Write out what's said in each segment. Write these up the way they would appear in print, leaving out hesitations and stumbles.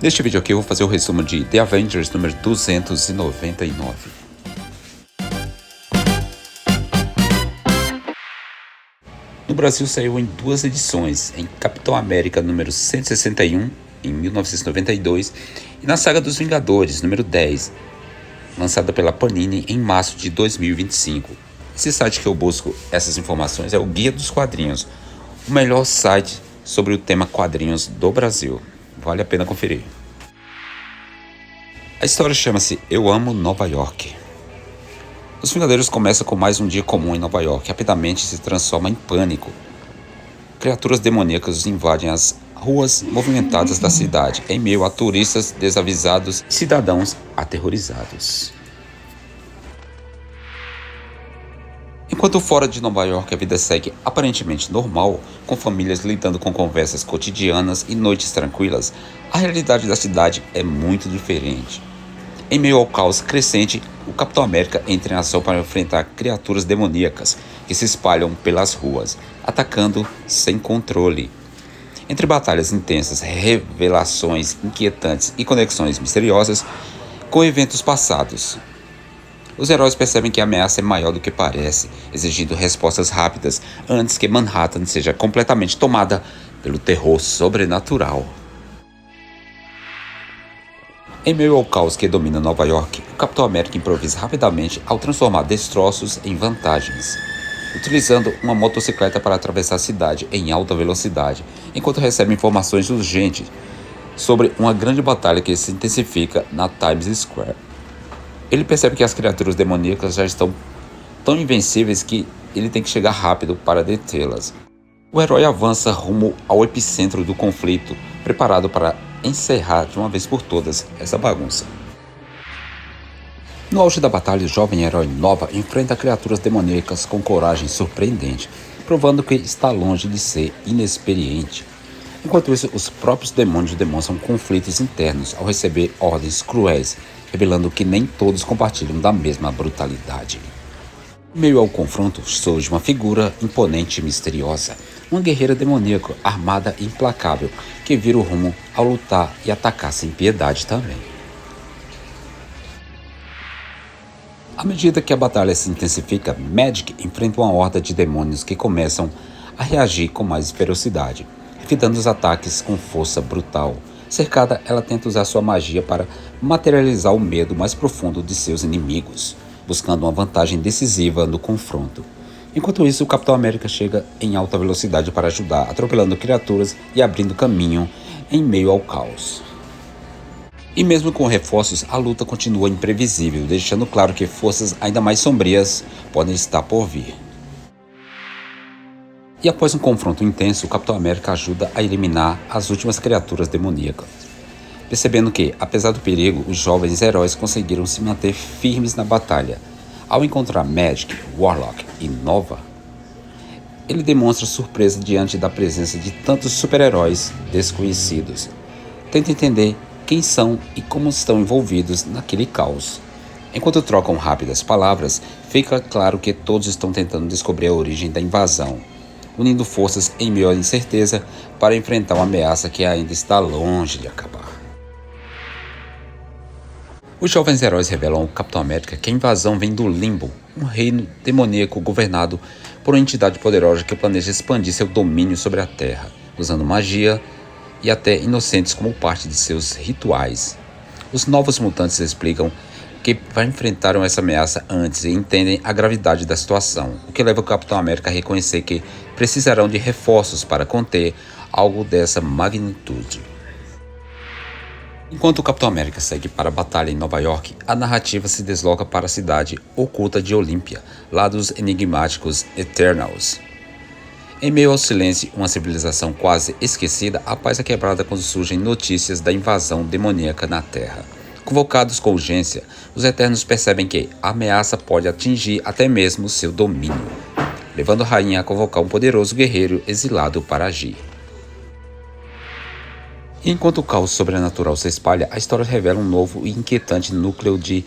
Neste vídeo aqui eu vou fazer o resumo de The Avengers número 299. No Brasil saiu em duas edições, em Capitão América número 161, em 1992, e na Saga dos Vingadores, número 10, lançada pela Panini em março de 2025. Esse site que eu busco essas informações é o Guia dos Quadrinhos, o melhor site sobre o tema quadrinhos do Brasil. Vale a pena conferir. A história chama-se Eu Amo Nova York. Os Vingadores começam com mais um dia comum em Nova York, rapidamente se transforma em pânico. Criaturas demoníacas invadem as ruas movimentadas da cidade, em meio a turistas desavisados e cidadãos aterrorizados. Enquanto fora de Nova York a vida segue aparentemente normal, com famílias lidando com conversas cotidianas e noites tranquilas, a realidade da cidade é muito diferente. Em meio ao caos crescente, o Capitão América entra em ação para enfrentar criaturas demoníacas que se espalham pelas ruas, atacando sem controle. Entre batalhas intensas, revelações inquietantes e conexões misteriosas com eventos passados, os heróis percebem que a ameaça é maior do que parece, exigindo respostas rápidas antes que Manhattan seja completamente tomada pelo terror sobrenatural. Em meio ao caos que domina Nova York, o Capitão América improvisa rapidamente ao transformar destroços em vantagens, utilizando uma motocicleta para atravessar a cidade em alta velocidade, enquanto recebe informações urgentes sobre uma grande batalha que se intensifica na Times Square. Ele percebe que as criaturas demoníacas já estão tão invencíveis que ele tem que chegar rápido para detê-las. O herói avança rumo ao epicentro do conflito, preparado para encerrar de uma vez por todas essa bagunça. No auge da batalha, o jovem herói Nova enfrenta criaturas demoníacas com coragem surpreendente, provando que está longe de ser inexperiente. Enquanto isso, os próprios demônios demonstram conflitos internos ao receber ordens cruéis, revelando que nem todos compartilham da mesma brutalidade. Em meio ao confronto, surge uma figura imponente e misteriosa, uma guerreira demoníaca armada e implacável, que vira o rumo ao lutar e atacar sem piedade também. À medida que a batalha se intensifica, Magic enfrenta uma horda de demônios que começam a reagir com mais ferocidade, evitando os ataques com força brutal. Cercada, ela tenta usar sua magia para materializar o medo mais profundo de seus inimigos, buscando uma vantagem decisiva no confronto. Enquanto isso, o Capitão América chega em alta velocidade para ajudar, atropelando criaturas e abrindo caminho em meio ao caos. E mesmo com reforços, a luta continua imprevisível, deixando claro que forças ainda mais sombrias podem estar por vir. E após um confronto intenso, o Capitão América ajuda a eliminar as últimas criaturas demoníacas. Percebendo que, apesar do perigo, os jovens heróis conseguiram se manter firmes na batalha. Ao encontrar Magic, Warlock e Nova, ele demonstra surpresa diante da presença de tantos super-heróis desconhecidos. Tenta entender quem são e como estão envolvidos naquele caos. Enquanto trocam rápidas palavras, fica claro que todos estão tentando descobrir a origem da invasão, unindo forças em meio à incerteza para enfrentar uma ameaça que ainda está longe de acabar. Os jovens heróis revelam ao Capitão América que a invasão vem do Limbo, um reino demoníaco governado por uma entidade poderosa que planeja expandir seu domínio sobre a Terra, usando magia e até inocentes como parte de seus rituais. Os novos mutantes explicam que já enfrentaram essa ameaça antes e entendem a gravidade da situação, o que leva o Capitão América a reconhecer que precisarão de reforços para conter algo dessa magnitude. Enquanto o Capitão América segue para a batalha em Nova York, a narrativa se desloca para a cidade oculta de Olímpia, lá dos enigmáticos Eternals. Em meio ao silêncio, uma civilização quase esquecida, a paz é quebrada quando surgem notícias da invasão demoníaca na Terra. Convocados com urgência, os Eternos percebem que a ameaça pode atingir até mesmo seu domínio, levando a rainha a convocar um poderoso guerreiro exilado para agir. E enquanto o caos sobrenatural se espalha, a história revela um novo e inquietante núcleo de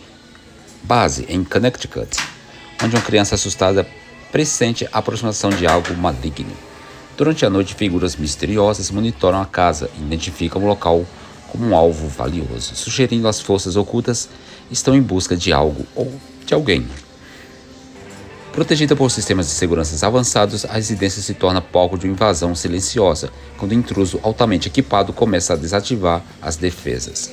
base em Connecticut, onde uma criança assustada pressente a aproximação de algo maligno. Durante a noite, figuras misteriosas monitoram a casa e identificam o local como um alvo valioso, sugerindo as forças ocultas estão em busca de algo ou de alguém. Protegida por sistemas de segurança avançados, a residência se torna palco de uma invasão silenciosa, quando o intruso altamente equipado começa a desativar as defesas.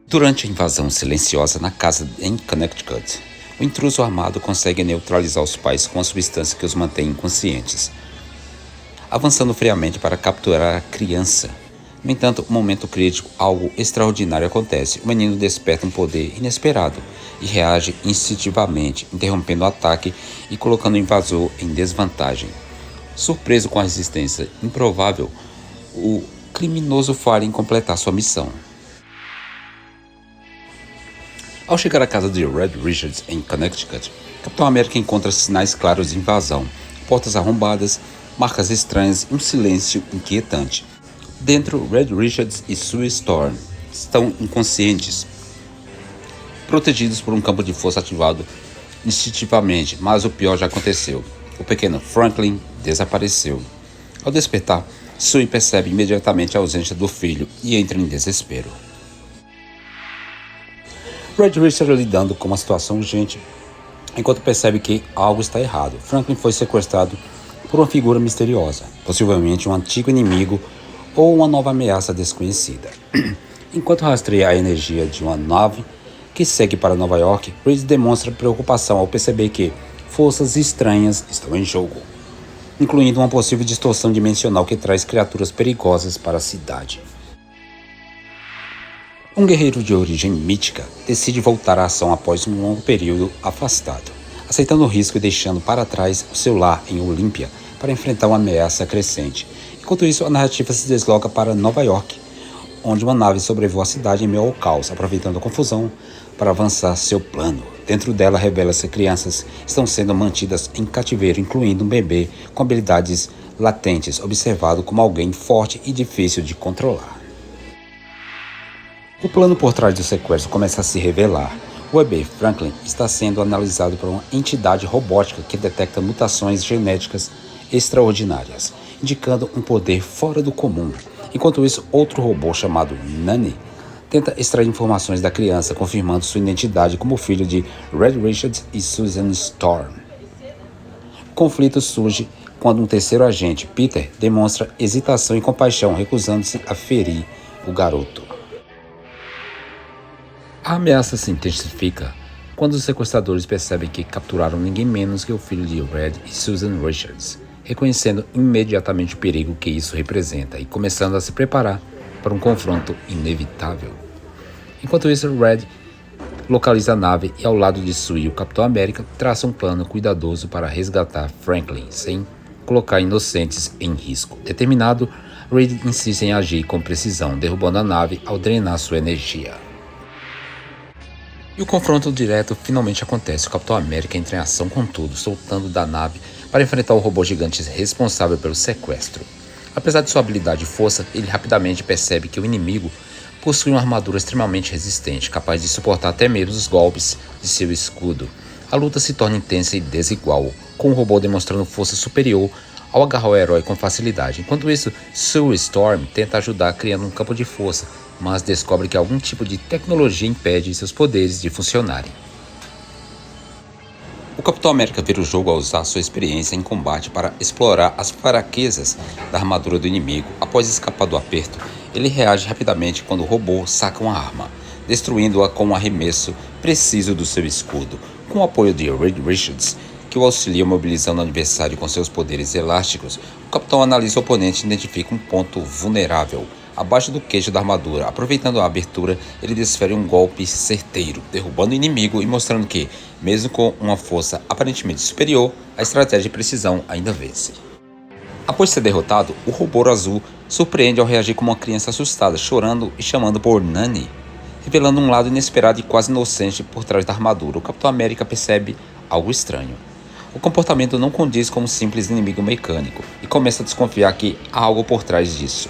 Durante a invasão silenciosa na casa em Connecticut, o intruso armado consegue neutralizar os pais com a substância que os mantém inconscientes, avançando friamente para capturar a criança. No entanto, no momento crítico, algo extraordinário acontece. O menino desperta um poder inesperado e reage instintivamente, interrompendo o ataque e colocando o invasor em desvantagem. Surpreso com a resistência improvável, o criminoso falha em completar sua missão. Ao chegar à casa de Red Richards em Connecticut, Capitão América encontra sinais claros de invasão, portas arrombadas, marcas estranhas e um silêncio inquietante. Dentro, Red Richards e Sue Storm estão inconscientes, protegidos por um campo de força ativado instintivamente, mas o pior já aconteceu. O pequeno Franklin desapareceu. Ao despertar, Sue percebe imediatamente a ausência do filho e entra em desespero. Red Richards lidando com uma situação urgente, enquanto percebe que algo está errado. Franklin foi sequestrado por uma figura misteriosa, possivelmente um antigo inimigo ou uma nova ameaça desconhecida. Enquanto rastreia a energia de uma nave que segue para Nova York, Reed demonstra preocupação ao perceber que forças estranhas estão em jogo, incluindo uma possível distorção dimensional que traz criaturas perigosas para a cidade. Um guerreiro de origem mítica decide voltar à ação após um longo período afastado, aceitando o risco e deixando para trás o seu lar em Olímpia para enfrentar uma ameaça crescente. Enquanto isso, a narrativa se desloca para Nova York, onde uma nave sobrevoa a cidade em meio ao caos, aproveitando a confusão para avançar seu plano. Dentro dela, revela-se que crianças estão sendo mantidas em cativeiro, incluindo um bebê com habilidades latentes, observado como alguém forte e difícil de controlar. O plano por trás do sequestro começa a se revelar. O bebê Franklin está sendo analisado por uma entidade robótica que detecta mutações genéticas extraordinárias, indicando um poder fora do comum. Enquanto isso, outro robô chamado Nani tenta extrair informações da criança, confirmando sua identidade como filho de Red Richards e Susan Storm. O conflito surge quando um terceiro agente, Peter, demonstra hesitação e compaixão, recusando-se a ferir o garoto. A ameaça se intensifica quando os sequestradores percebem que capturaram ninguém menos que o filho de Red e Susan Richards, reconhecendo imediatamente o perigo que isso representa e começando a se preparar para um confronto inevitável. Enquanto isso, Red localiza a nave e, ao lado de Sue, o Capitão América traça um plano cuidadoso para resgatar Franklin, sem colocar inocentes em risco. Determinado, Reed insiste em agir com precisão, derrubando a nave ao drenar sua energia. E o confronto direto finalmente acontece. O Capitão América entra em ação com tudo, soltando da nave para enfrentar o robô gigante responsável pelo sequestro. Apesar de sua habilidade e força, ele rapidamente percebe que o inimigo possui uma armadura extremamente resistente, capaz de suportar até mesmo os golpes de seu escudo. A luta se torna intensa e desigual, com o robô demonstrando força superior ao agarrar o herói com facilidade. Enquanto isso, Sue Storm tenta ajudar criando um campo de força, mas descobre que algum tipo de tecnologia impede seus poderes de funcionarem. O Capitão América vira o jogo ao usar sua experiência em combate para explorar as fraquezas da armadura do inimigo. Após escapar do aperto, ele reage rapidamente quando o robô saca uma arma, destruindo-a com um arremesso preciso do seu escudo. Com o apoio de Reed Richards, que o auxilia mobilizando o adversário com seus poderes elásticos, o Capitão analisa o oponente e identifica um ponto vulnerável abaixo do queixo da armadura. Aproveitando a abertura, ele desfere um golpe certeiro, derrubando o inimigo e mostrando que, mesmo com uma força aparentemente superior, a estratégia de precisão ainda vence. Após ser derrotado, o robô azul surpreende ao reagir como uma criança assustada, chorando e chamando por Nani, revelando um lado inesperado e quase inocente por trás da armadura. O Capitão América percebe algo estranho. O comportamento não condiz com um simples inimigo mecânico e começa a desconfiar que há algo por trás disso.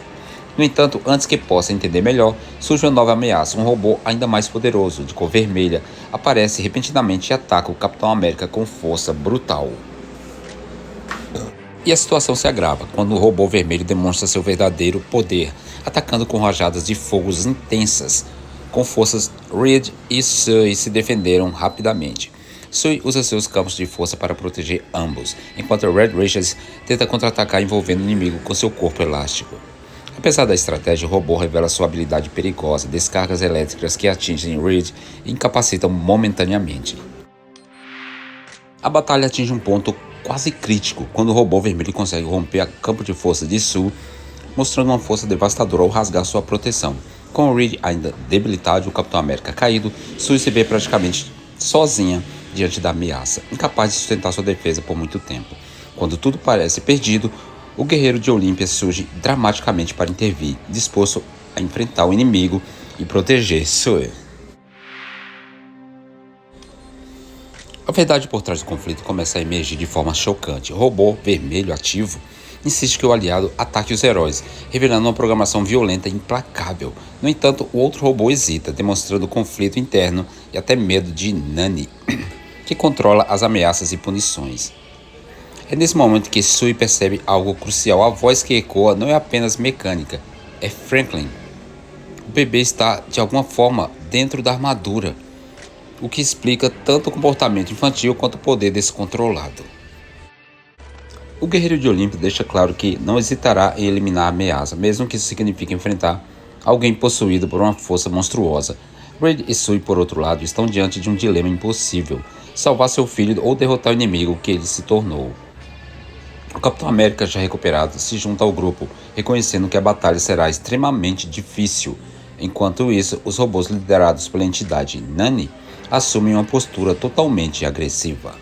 No entanto, antes que possa entender melhor, surge uma nova ameaça. Um robô ainda mais poderoso, de cor vermelha, aparece repentinamente e ataca o Capitão América com força brutal. E a situação se agrava quando o robô vermelho demonstra seu verdadeiro poder, atacando com rajadas de fogos intensas. Com forças, Reed e Sui se defenderam rapidamente. Sui usa seus campos de força para proteger ambos, enquanto Red Richards tenta contra-atacar envolvendo o inimigo com seu corpo elástico. Apesar da estratégia, o robô revela sua habilidade perigosa, descargas elétricas que atingem Reed e incapacitam momentaneamente. A batalha atinge um ponto quase crítico quando o robô vermelho consegue romper o campo de força de Sue, mostrando uma força devastadora ao rasgar sua proteção. Com o Reed ainda debilitado e o Capitão América caído, Sue se vê praticamente sozinha diante da ameaça, incapaz de sustentar sua defesa por muito tempo. Quando tudo parece perdido, o guerreiro de Olímpia surge dramaticamente para intervir, disposto a enfrentar o inimigo e proteger Sue. A verdade por trás do conflito começa a emergir de forma chocante. O robô vermelho ativo insiste que o aliado ataque os heróis, revelando uma programação violenta e implacável. No entanto, o outro robô hesita, demonstrando conflito interno e até medo de Nani, que controla as ameaças e punições. É nesse momento que Sui percebe algo crucial. A voz que ecoa não é apenas mecânica, é Franklin. O bebê está, de alguma forma, dentro da armadura, o que explica tanto o comportamento infantil quanto o poder descontrolado. O Guerreiro de Olímpia deixa claro que não hesitará em eliminar a ameaça, mesmo que isso signifique enfrentar alguém possuído por uma força monstruosa. Reed e Sui, por outro lado, estão diante de um dilema impossível: salvar seu filho ou derrotar o inimigo que ele se tornou. O Capitão América, já recuperado, se junta ao grupo, reconhecendo que a batalha será extremamente difícil. Enquanto isso, os robôs liderados pela entidade Nani assumem uma postura totalmente agressiva.